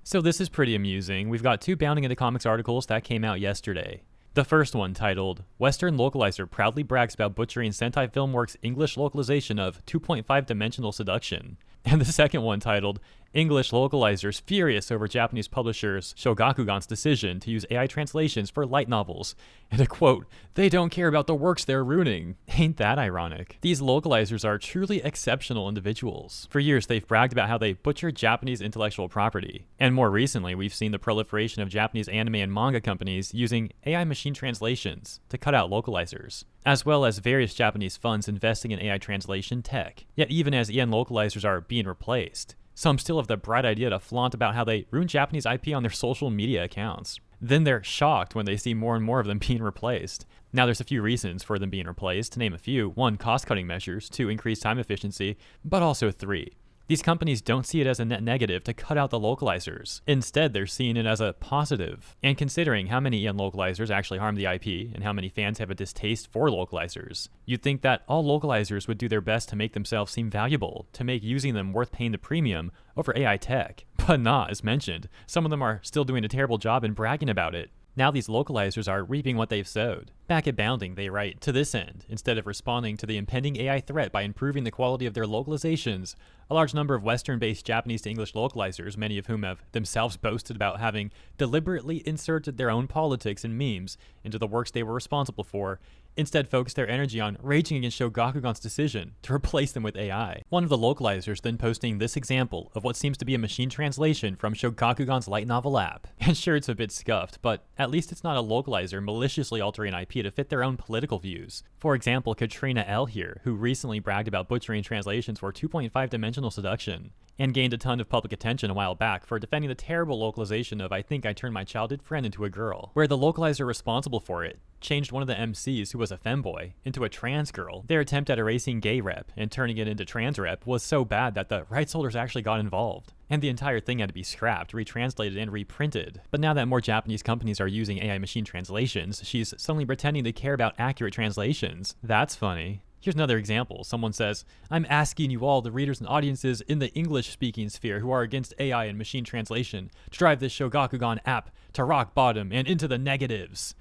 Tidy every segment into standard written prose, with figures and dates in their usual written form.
So this is pretty amusing. We've got two Bounding into Comics articles that came out yesterday. The first one, titled, Western Localizer Proudly Brags About Butchering Sentai Filmworks' English Localization of 2.5 Dimensional Seduction. And the second one, titled, English Localizers Furious Over Japanese Publishers Shogakugan's Decision to Use AI Translations for Light Novels. And a quote, they don't care about the works they're ruining. Ain't that ironic? These localizers are truly exceptional individuals. For years, they've bragged about how they butchered Japanese intellectual property. And more recently, we've seen the proliferation of Japanese anime and manga companies using AI machine translations to cut out localizers, as well as various Japanese funds investing in AI translation tech. Yet even as EN localizers are being replaced, some still have the bright idea to flaunt about how they ruin Japanese IP on their social media accounts. Then they're shocked when they see more and more of them being replaced. Now there's a few reasons for them being replaced, to name a few. 1, cost-cutting measures. 2, increased time efficiency. But also 3, these companies don't see it as a net negative to cut out the localizers. Instead, they're seeing it as a positive. And considering how many EN localizers actually harm the IP and how many fans have a distaste for localizers, you'd think that all localizers would do their best to make themselves seem valuable, to make using them worth paying the premium over AI tech. But nah, as mentioned, some of them are still doing a terrible job and bragging about it. Now these localizers are reaping what they've sowed. Back at Bounding, they write, to this end, instead of responding to the impending AI threat by improving the quality of their localizations, a large number of Western-based Japanese to English localizers, many of whom have themselves boasted about having deliberately inserted their own politics and memes into the works they were responsible for, instead focused their energy on raging against Shogakugan's decision to replace them with AI. One of the localizers then posting this example of what seems to be a machine translation from Shogakugan's light novel app. And sure, it's a bit scuffed, but at least it's not a localizer maliciously altering IP to fit their own political views. For example, Katrina L. here, who recently bragged about butchering translations for 2.5 Dimensional Seduction, and gained a ton of public attention a while back for defending the terrible localization of I Think I Turned My Childhood Friend Into a Girl, where the localizer responsible for it changed one of the MCs, who was a femboy, into a trans girl. Their attempt at erasing gay rep and turning it into trans rep was so bad that the rights holders actually got involved, and the entire thing had to be scrapped, retranslated, and reprinted. But now that more Japanese companies are using AI machine translations, she's suddenly pretending to care about accurate translations. That's funny. Here's another example. Someone says, I'm asking you all, the readers and audiences in the English-speaking sphere who are against AI and machine translation, to drive this Shogakugan app to rock bottom and into the negatives.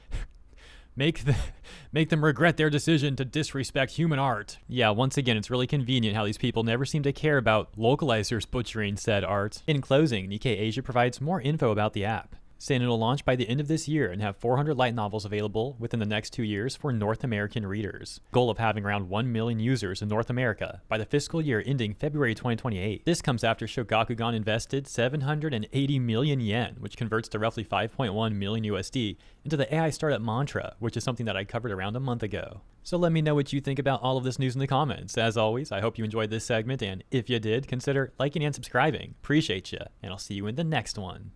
Make them regret their decision to disrespect human art. Yeah, once again, it's really convenient how these people never seem to care about localizers butchering said art. In closing, Nikkei Asia provides more info about the app, saying it'll launch by the end of this year and have 400 light novels available within the next 2 years for North American readers. Goal of having around 1 million users in North America by the fiscal year ending February 2028. This comes after Shogakugan invested 780 million yen, which converts to roughly 5.1 million USD, into the AI startup Mantra, which is something that I covered around a month ago. So let me know what you think about all of this news in the comments. As always, I hope you enjoyed this segment, and if you did, consider liking and subscribing. Appreciate you, and I'll see you in the next one.